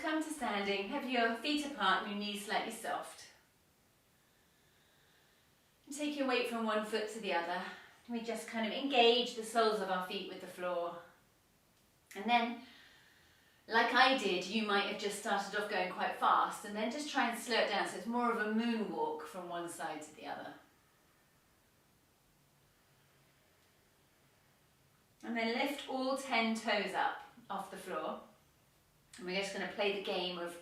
come to standing, have your feet apart and your knees slightly soft. And take your weight from one foot to the other. We just kind of engage the soles of our feet with the floor. And then, like I did, you might have just started off going quite fast and then just try and slow it down so it's more of a moonwalk from one side to the other. And then lift all 10 toes up off the floor. And we're just going to play the game of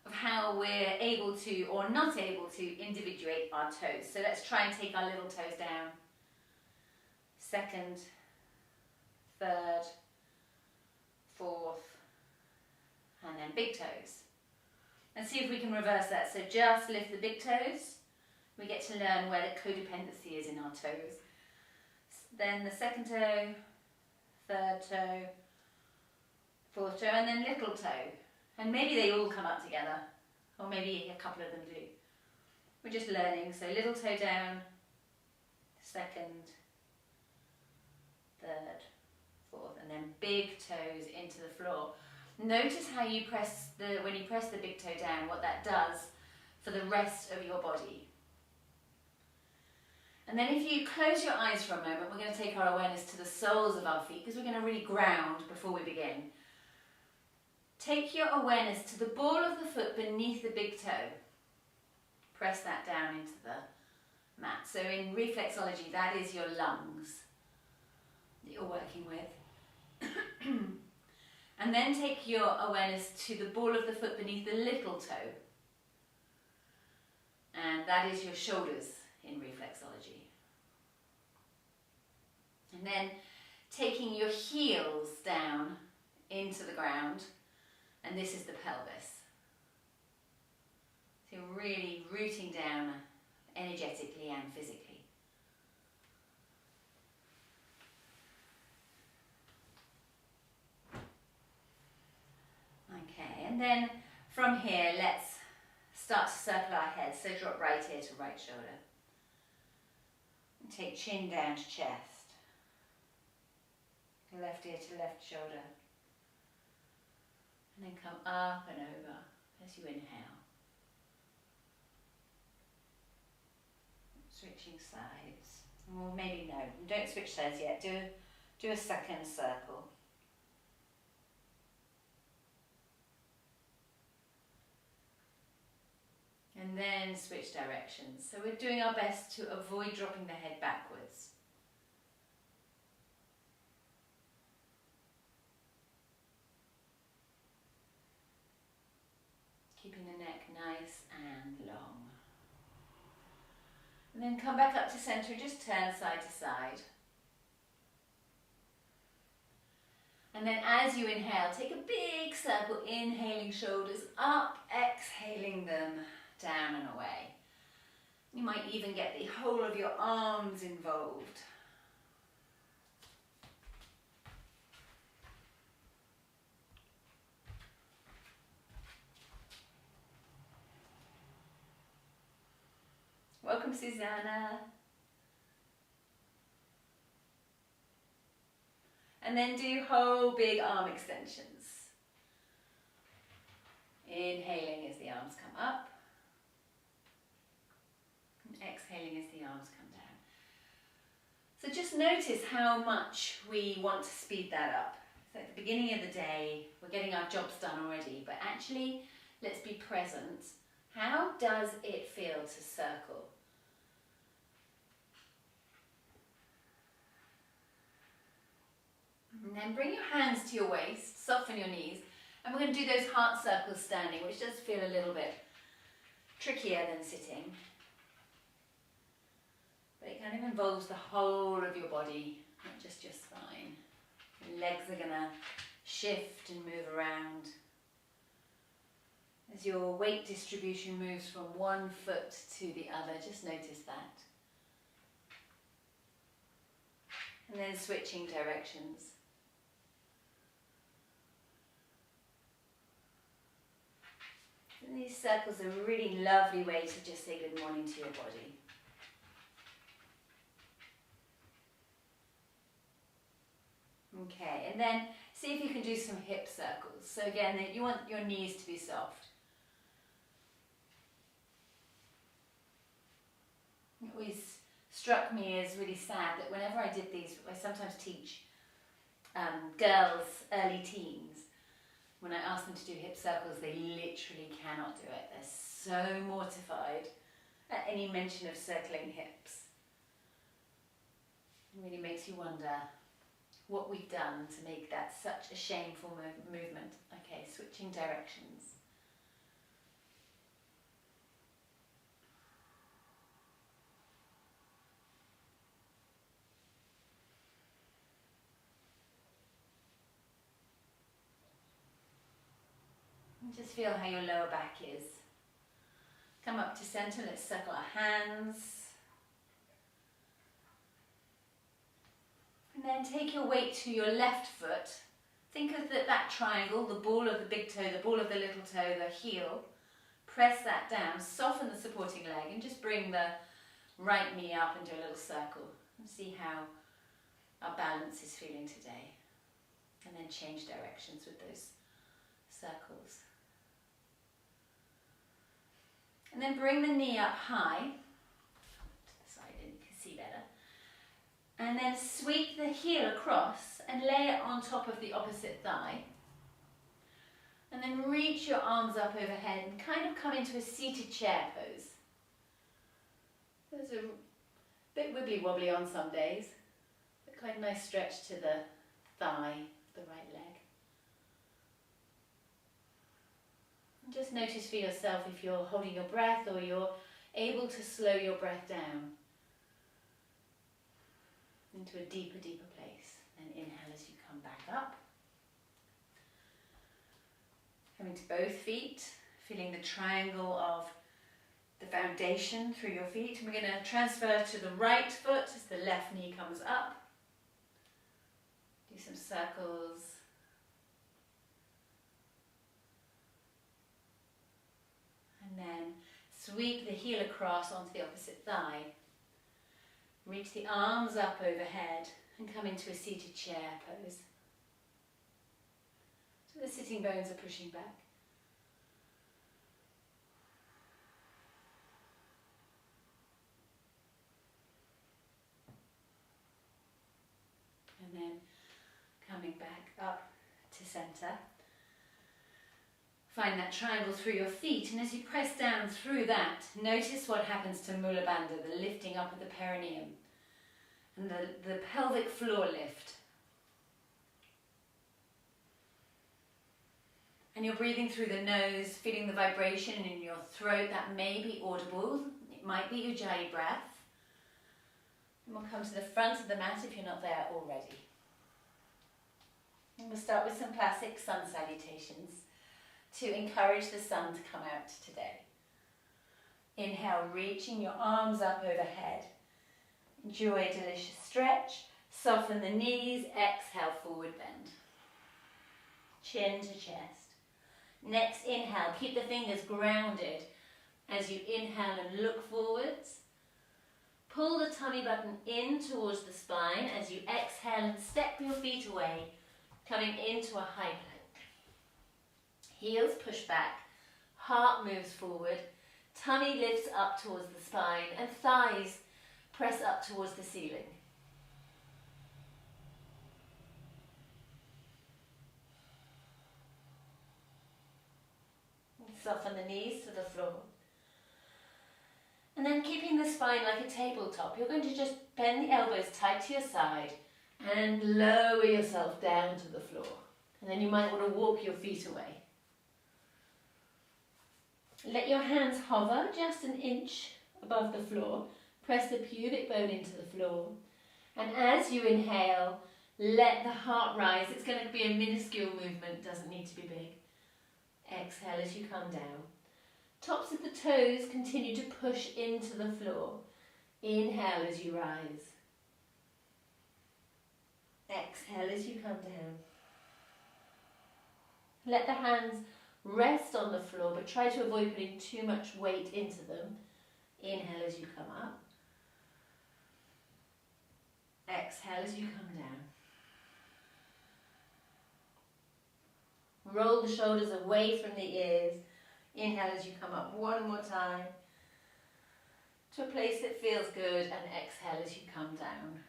how we're able to or not able to individuate our toes. So let's try and take our little toes down. Second, third, fourth, and then big toes. And see if we can reverse that. So just lift the big toes. We get to learn where the codependency is in our toes. Then the second toe, third toe, fourth toe, and then little toe. And maybe they all come up together, or maybe a couple of them do. We're just learning. So little toe down, second, third, fourth, and then big toes into the floor. Notice how you when you press the big toe down, what that does for the rest of your body. And then if you close your eyes for a moment, we're going to take our awareness to the soles of our feet because we're going to really ground before we begin. Take your awareness to the ball of the foot beneath the big toe. Press that down into the mat. So in reflexology, that is your lungs that you're working with. And then take your awareness to the ball of the foot beneath the little toe. And that is your shoulders in reflexology. And then taking your heels down into the ground, and this is the pelvis. So you're really rooting down energetically and physically. Okay, and then from here, let's start to circle our heads. So drop right ear to right shoulder. And take chin down to chest. Left ear to left shoulder. And then come up and over as you inhale. Switching sides. Or maybe no, don't switch sides yet. Do a second circle. And then switch directions. So we're doing our best to avoid dropping the head backwards. Keeping the neck nice and long. And then come back up to center, just turn side to side. And then as you inhale, take a big circle, inhaling shoulders up, exhaling them down and away. You might even get the whole of your arms involved. Welcome, Susanna. And then do whole big arm extensions. Inhaling as the arms come up. And exhaling as the arms come down. So just notice how much we want to speed that up. So at the beginning of the day, we're getting our jobs done already, but actually, let's be present. How does it feel to circle? And then bring your hands to your waist, soften your knees, and we're going to do those heart circles standing, which does feel a little bit trickier than sitting. But it kind of involves the whole of your body, not just your spine. Your legs are going to shift and move around. As your weight distribution moves from one foot to the other, just notice that. And then switching directions. And these circles are a really lovely way to just say good morning to your body. Okay, and then See if you can do some hip circles. So again, you want your knees to be soft. It always struck me as really sad that whenever I did these, I sometimes teach girls, early teens, when I ask them to do hip circles, they literally cannot do it. They're so mortified at any mention of circling hips. It really makes you wonder what we've done to make that such a shameful movement. Okay, switching directions. And just feel how your lower back is. Come up to center, let's circle our hands. And then take your weight to your left foot. Think of that triangle, the ball of the big toe, the ball of the little toe, the heel. Press that down, soften the supporting leg and just bring the right knee up and do a little circle. And see how our balance is feeling today. And then change directions with those circles. And then bring the knee up high, to the side and you can see better. And then sweep the heel across and lay it on top of the opposite thigh. And then reach your arms up overhead and kind of come into a seated chair pose. There's a bit wibbly wobbly on some days, but quite a nice stretch to the thigh, the right leg. Just notice for yourself if you're holding your breath or you're able to slow your breath down into a deeper, deeper place. And inhale as you come back up. Coming to both feet, feeling the triangle of the foundation through your feet. And we're going to transfer to the right foot as the left knee comes up. Do some circles. And then sweep the heel across onto the opposite thigh. Reach the arms up overhead and come into a seated chair pose. So the sitting bones are pushing back. And then coming back up to center. Find that triangle through your feet, and as you press down through that, notice what happens to Mula Bandha, the lifting up of the perineum, and the pelvic floor lift. And you're breathing through the nose, feeling the vibration in your throat. That may be audible. It might be Ujjayi breath. And we'll come to the front of the mat if you're not there already. And we'll start with some classic sun salutations to encourage the sun to come out today. Inhale, reaching your arms up overhead. Enjoy a delicious stretch. Soften the knees. Exhale, forward bend. Chin to chest. Next, inhale. Keep the fingers grounded as you inhale and look forwards. Pull the tummy button in towards the spine as you exhale and step your feet away, coming into a high plank. Heels push back, heart moves forward, tummy lifts up towards the spine and thighs press up towards the ceiling. Soften the knees to the floor. And then keeping the spine like a tabletop, you're going to just bend the elbows tight to your side and lower yourself down to the floor. And then you might want to walk your feet away. Let your hands hover just an inch above the floor. Press the pubic bone into the floor. And as you inhale, let the heart rise. It's going to be a minuscule movement, doesn't need to be big. Exhale as you come down. Tops of the toes continue to push into the floor. Inhale as you rise. Exhale as you come down. Let the hands rest on the floor, but try to avoid putting too much weight into them. Inhale as you come up. Exhale as you come down. Roll the shoulders away from the ears. Inhale as you come up one more time to a place that feels good, and exhale as you come down.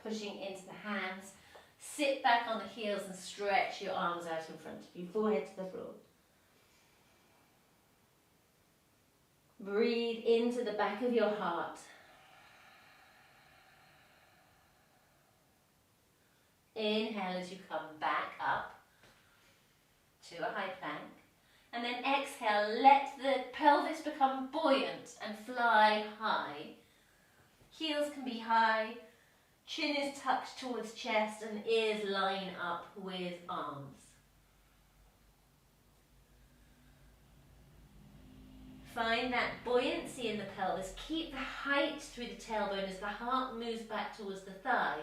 Pushing into the hands. Sit back on the heels and stretch your arms out in front of you, forehead to the floor. Breathe into the back of your heart. Inhale as you come back up to a high plank. And then exhale, let the pelvis become buoyant and fly high. Heels can be high, chin is tucked towards chest, and ears line up with arms. Find that buoyancy in the pelvis. Keep the height through the tailbone as the heart moves back towards the thighs.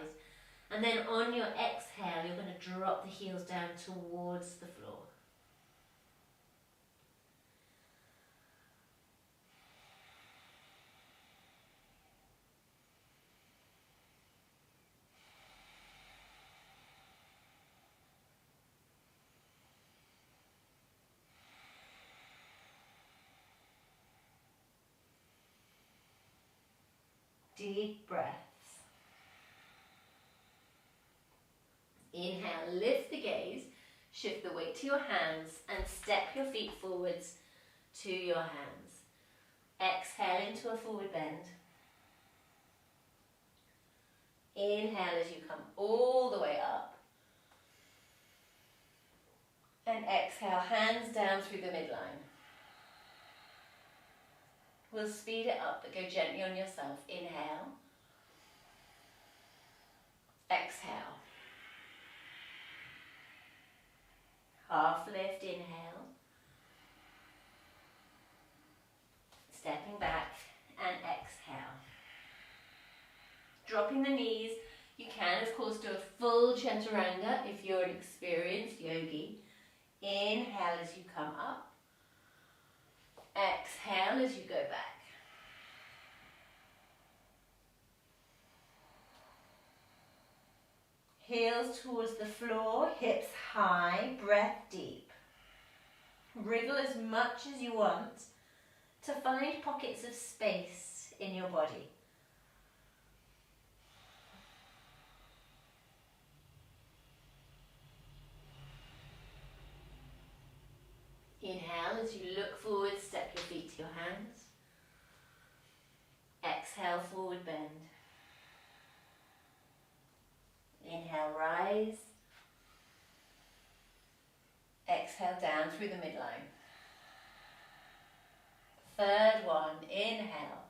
And then on your exhale, you're going to drop the heels down towards the floor. Deep breaths. Inhale, lift the gaze, shift the weight to your hands and step your feet forwards to your hands. Exhale into a forward bend. Inhale as you come all the way up. And exhale, hands down through the midline. We'll speed it up, but go gently on yourself. Inhale. Exhale. Half lift, inhale. Stepping back and exhale. Dropping the knees. You can, of course, do a full chaturanga if you're an experienced yogi. Inhale as you come up. Exhale as you go back. Heels towards the floor, hips high, breath deep. Wriggle as much as you want to find pockets of space in your body. Inhale as you look forward, step your feet to your hands. Exhale, forward bend. Inhale, rise. Exhale, down through the midline. Third one, inhale.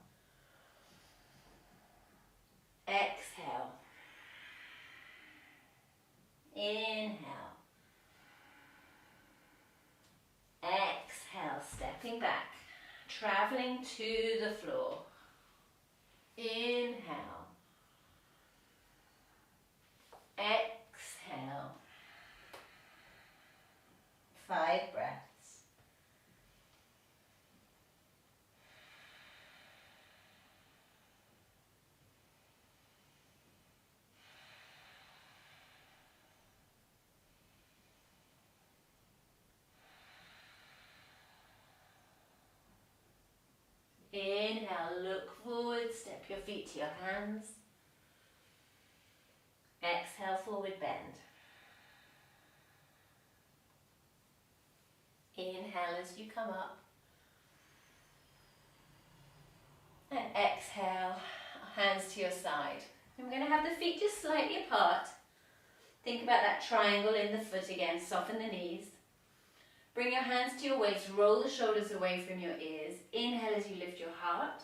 Exhale. Inhale. Exhale, stepping back, traveling to the floor. Inhale. Exhale. 5 breaths. Inhale, look forward, step your feet to your hands. Exhale, forward bend. Inhale as you come up. And exhale, hands to your side. And we're going to have the feet just slightly apart. Think about that triangle in the foot again, soften the knees. Bring your hands to your waist, roll the shoulders away from your ears. Inhale as you lift your heart.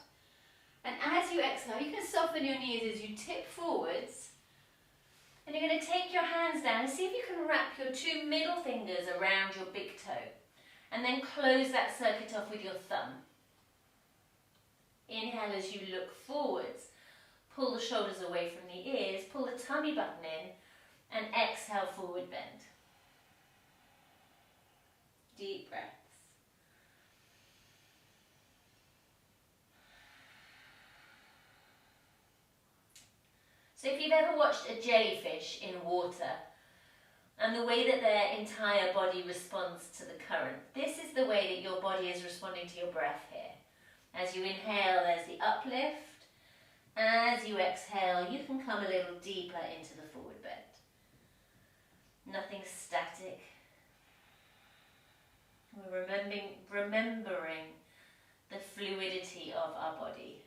And as you exhale, you can soften your knees as you tip forwards. And you're going to take your hands down and see if you can wrap your 2 middle fingers around your big toe. And then close that circuit off with your thumb. Inhale as you look forwards. Pull the shoulders away from the ears, pull the tummy button in, and exhale, forward bend. Deep breaths. So if you've ever watched a jellyfish in water, and and the way that their entire body responds to the current. This is the way that your body is responding to your breath here. As you inhale, there's the uplift. As you exhale, you can come a little deeper into the forward bend. Nothing static. We're remembering the fluidity of our body.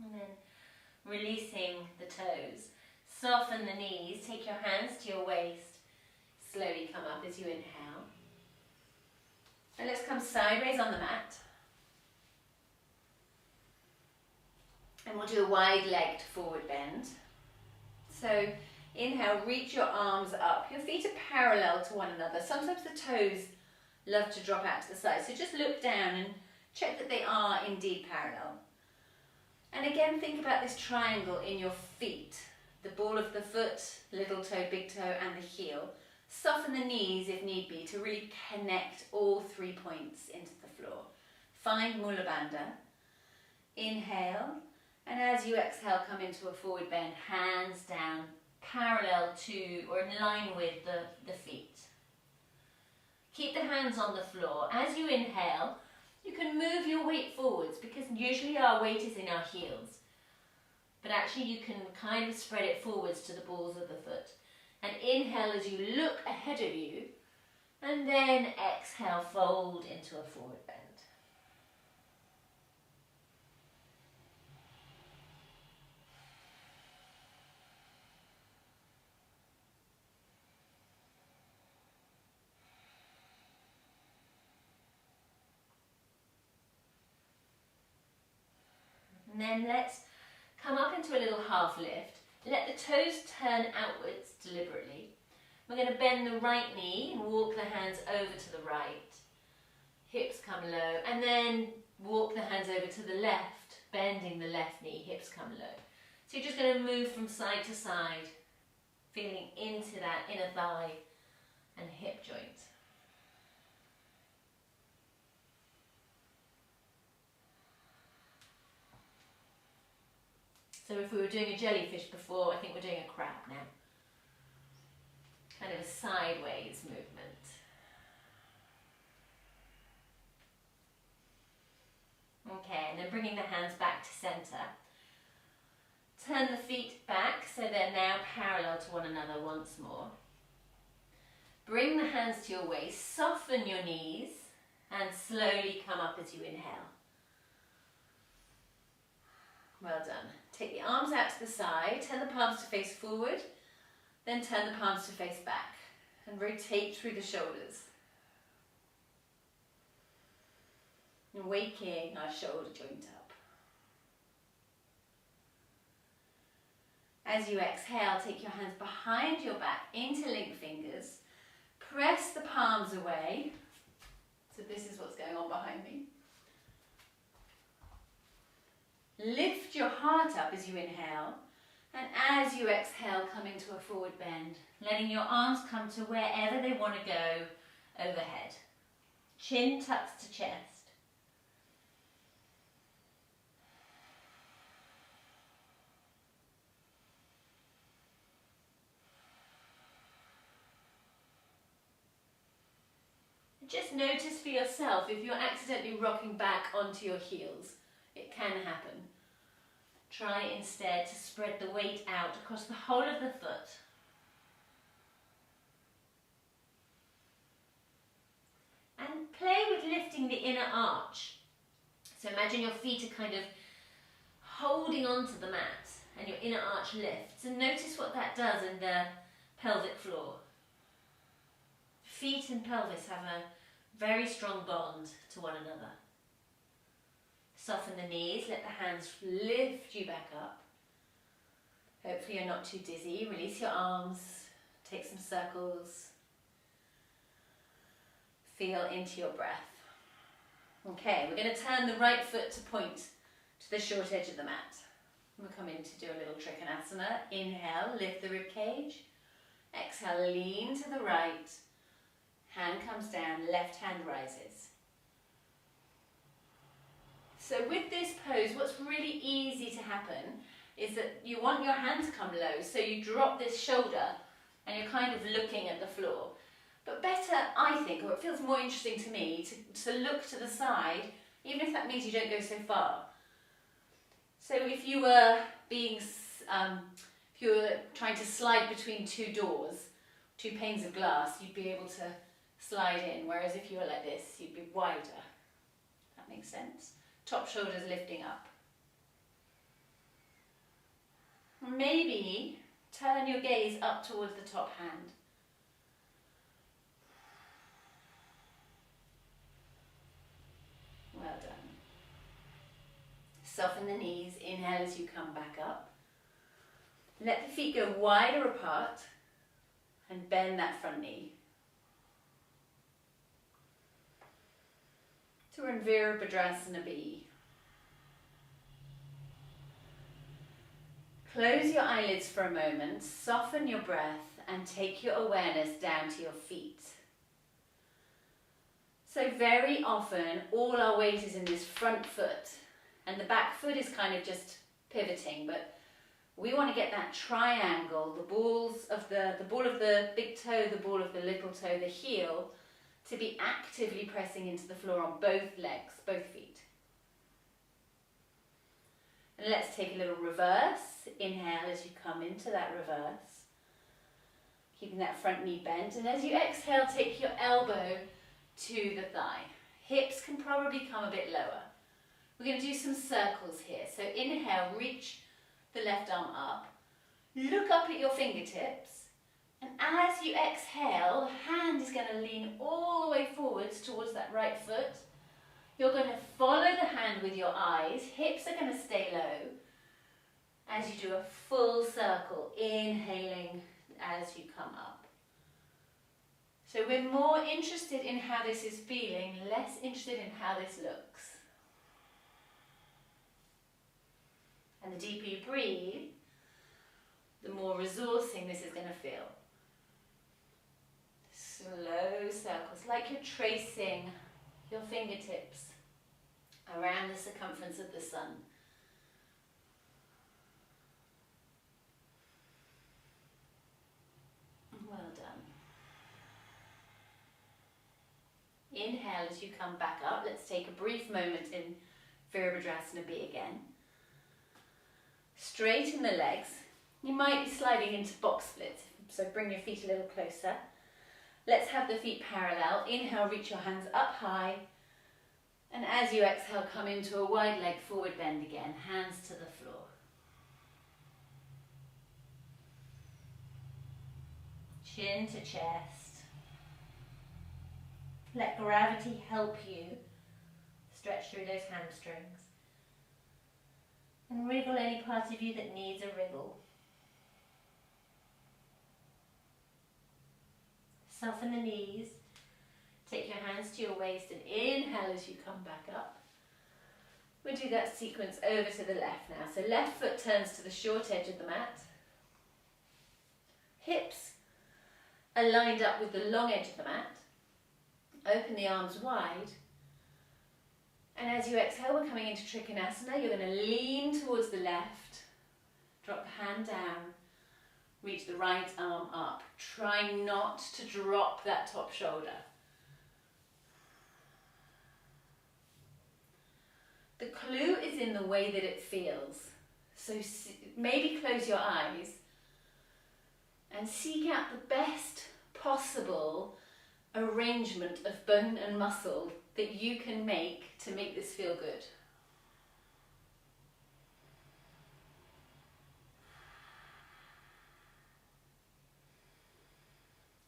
And then releasing the toes. Soften the knees, take your hands to your waist. Slowly come up as you inhale. And let's come sideways on the mat. And we'll do a wide-legged forward bend. So inhale, reach your arms up. Your feet are parallel to one another. Sometimes the toes love to drop out to the side. So just look down and check that they are indeed parallel. And again, think about this triangle in your feet. The ball of the foot, little toe, big toe, and the heel. Soften the knees if need be to really connect all 3 points into the floor. Find Mula Bandha. Inhale, and as you exhale, come into a forward bend, hands down, parallel to or in line with the feet. Keep the hands on the floor. As you inhale, you can move your weight forwards because usually our weight is in our heels. But actually you can kind of spread it forwards to the balls of the foot. And inhale as you look ahead of you, and then exhale, fold into a forward bend. And then let's come up into a little half lift. Let the toes turn outwards deliberately. We're going to bend the right knee and walk the hands over to the right. Hips come low, and then walk the hands over to the left, bending the left knee, hips come low. So you're just going to move from side to side, feeling into that inner thigh and hip joint. So if we were doing a jellyfish before, I think we're doing a crab now. Kind of a sideways movement. Okay, and then bringing the hands back to center. Turn the feet back so they're now parallel to one another once more. Bring the hands to your waist, soften your knees, and slowly come up as you inhale. Well done. Take the arms out to the side, turn the palms to face forward, then turn the palms to face back, and rotate through the shoulders. And waking our shoulder joint up. As you exhale, take your hands behind your back, interlink fingers, press the palms away. So this is what's going on behind me. Lift your heart up as you inhale, and as you exhale, come into a forward bend, letting your arms come to wherever they want to go overhead. Chin tucks to chest. Just notice for yourself if you're accidentally rocking back onto your heels. It can happen. Try instead to spread the weight out across the whole of the foot. And play with lifting the inner arch. So imagine your feet are kind of holding onto the mat and your inner arch lifts. And notice what that does in the pelvic floor. Feet and pelvis have a very strong bond to one another. Soften the knees, let the hands lift you back up. Hopefully you're not too dizzy. Release your arms, take some circles. Feel into your breath. Okay, we're going to turn the right foot to point to the short edge of the mat. We'll come in to do a little Trikonasana. Inhale, lift the rib cage. Exhale, lean to the right. Hand comes down, left hand rises. So with this pose, what's really easy to happen is that you want your hand to come low, so you drop this shoulder and you're kind of looking at the floor. But better, I think, or it feels more interesting to me, to look to the side, even if that means you don't go so far. So if you were trying to slide between two doors, two panes of glass, you'd be able to slide in, whereas if you were like this, you'd be wider. That makes sense? Top shoulders lifting up. Maybe turn your gaze up towards the top hand. Well done. Soften the knees, inhale as you come back up. Let the feet go wider apart and bend that front knee. So we're in Virabhadrasana B. Close your eyelids for a moment, soften your breath and take your awareness down to your feet. So very often all our weight is in this front foot and the back foot is kind of just pivoting, but we want to get that triangle, the ball of the big toe, the ball of the little toe, the heel, to be actively pressing into the floor on both legs, both feet. And let's take a little reverse. Inhale as you come into that reverse, keeping that front knee bent. And as you exhale, take your elbow to the thigh. Hips can probably come a bit lower. We're going to do some circles here. So inhale, reach the left arm up. Look up at your fingertips. And as you exhale, the hand is going to lean all the way forwards towards that right foot. You're going to follow the hand with your eyes. Hips are going to stay low as you do a full circle, inhaling as you come up. So we're more interested in how this is feeling, less interested in how this looks. And the deeper you breathe, the more resourcing this is going to feel. Slow circles, like you're tracing your fingertips around the circumference of the sun. Well done. Inhale as you come back up. Let's take a brief moment in Virabhadrasana B again. Straighten the legs. You might be sliding into box splits, so bring your feet a little closer. Let's have the feet parallel. Inhale, reach your hands up high. And as you exhale, come into a wide leg forward bend again. Hands to the floor. Chin to chest. Let gravity help you stretch through those hamstrings. And wriggle any part of you that needs a wriggle. Soften the knees. Take your hands to your waist and inhale as you come back up. We'll do that sequence over to the left now. So left foot turns to the short edge of the mat. Hips are lined up with the long edge of the mat. Open the arms wide. And as you exhale, we're coming into Trikonasana. You're going to lean towards the left. Drop the hand down. Reach the right arm up. Try not to drop that top shoulder. The clue is in the way that it feels. So maybe close your eyes and seek out the best possible arrangement of bone and muscle that you can make to make this feel good.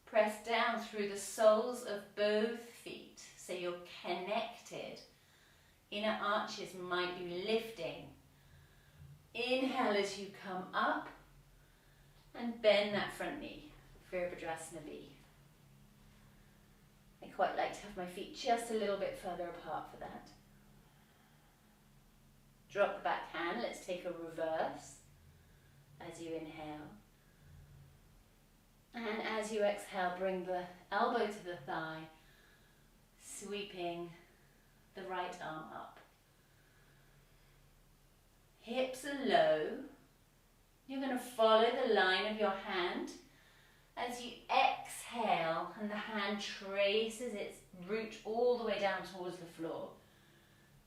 Press down through the soles of both feet so you're connected. Inner arches might be lifting. Inhale as you come up and bend that front knee. Virabhadrasana B. I quite like to have my feet just a little bit further apart for that. Drop the back hand. Let's take a reverse as you inhale. And as you exhale, bring the elbow to the thigh, sweeping the right arm up. hips are low. You're going to follow the line of your hand as you exhale and the hand traces its root all the way down towards the floor.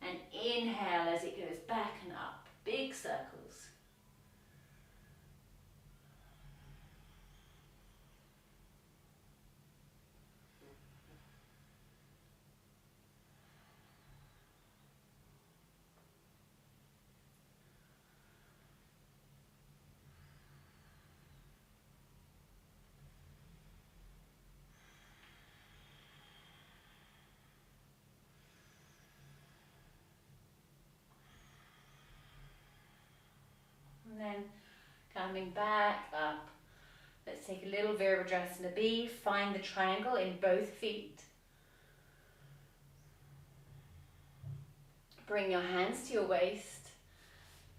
And inhale as it goes back and up, big circles. And then coming back up. Let's take a little Virabhadrasana B. Find the triangle in both feet. Bring your hands to your waist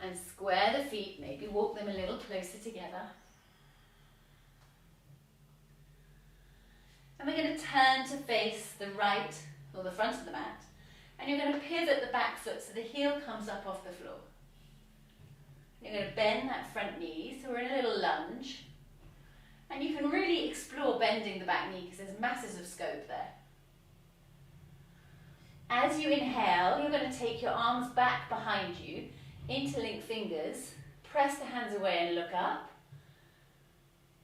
and square the feet. Maybe walk them a little closer together. And we're going to turn to face the right or the front of the mat. And you're going to pivot the back foot so the heel comes up off the floor. You're going to bend that front knee, so we're in a little lunge. And you can really explore bending the back knee because there's masses of scope there. As you inhale, you're going to take your arms back behind you, interlink fingers, press the hands away and look up.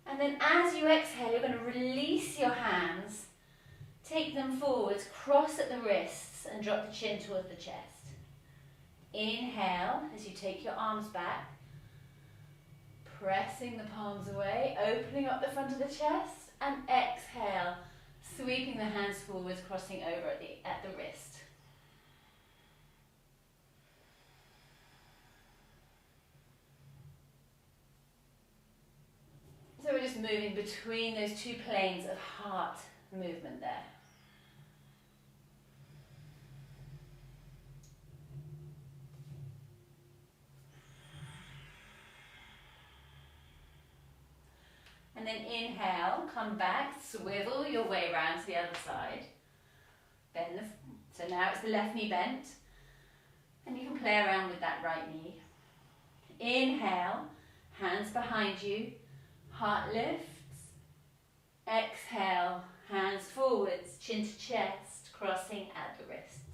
And then as you exhale, you're going to release your hands, take them forwards, cross at the wrists and drop the chin towards the chest. Inhale as you take your arms back, pressing the palms away, opening up the front of the chest, and exhale, sweeping the hands forwards, crossing over at the wrist. So we're just moving between those two planes of heart movement there. And then inhale, come back, swivel your way around to the other side. Bend so now it's the left knee bent. And you can play around with that right knee. Inhale, hands behind you, heart lifts. Exhale, hands forwards, chin to chest, crossing at the wrists.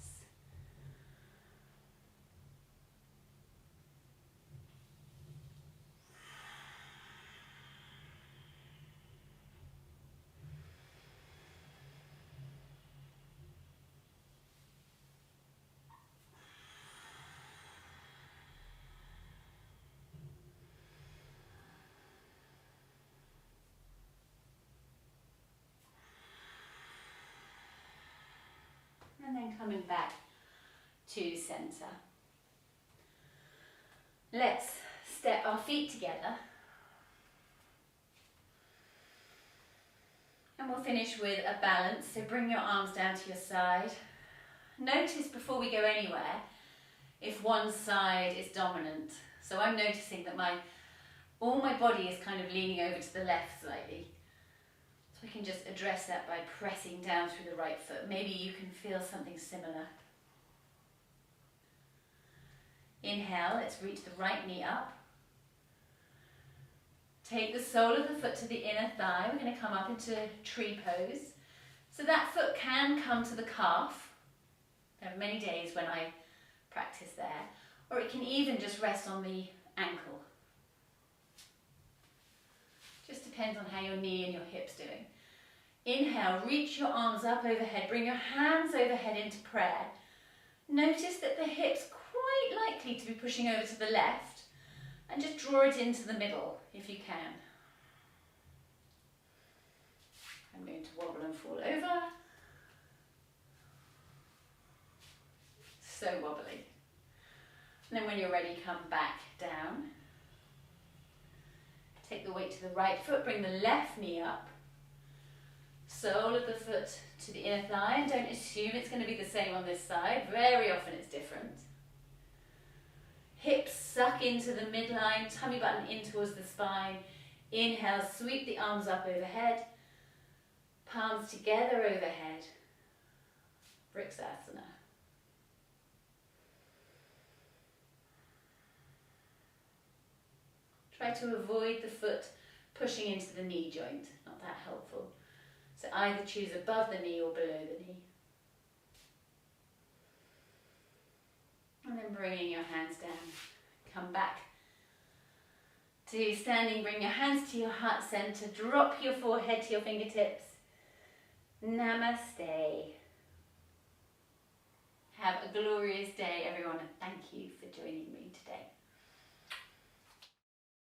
And then coming back to center. Let's step our feet together. And we'll finish with a balance. So bring your arms down to your side. Notice before we go anywhere, if one side is dominant. So I'm noticing that all my body is kind of leaning over to the left slightly. We can just address that by pressing down through the right foot. Maybe you can feel something similar. Inhale, let's reach the right knee up. Take the sole of the foot to the inner thigh. We're going to come up into tree pose. So that foot can come to the calf. There are many days when I practice there. Or it can even just rest on the ankle. Just depends on how your knee and your hips doing. Inhale, reach your arms up overhead, bring your hands overhead into prayer. Notice that the hips quite likely to be pushing over to the left and just draw it into the middle if you can. I'm going to wobble and fall over. So wobbly. And then when you're ready, come back down. Take the weight to the right foot, bring the left knee up. Sole of the foot to the inner thigh, and don't assume it's going to be the same on this side. Very often it's different. Hips suck into the midline, tummy button in towards the spine. Inhale, sweep the arms up overhead. Palms together overhead. Vriksasana. Try to avoid the foot pushing into the knee joint, not that helpful. So either choose above the knee or below the knee. And then bringing your hands down. Come back to standing, bring your hands to your heart center, drop your forehead to your fingertips. Namaste. Have a glorious day, everyone, and thank you for joining.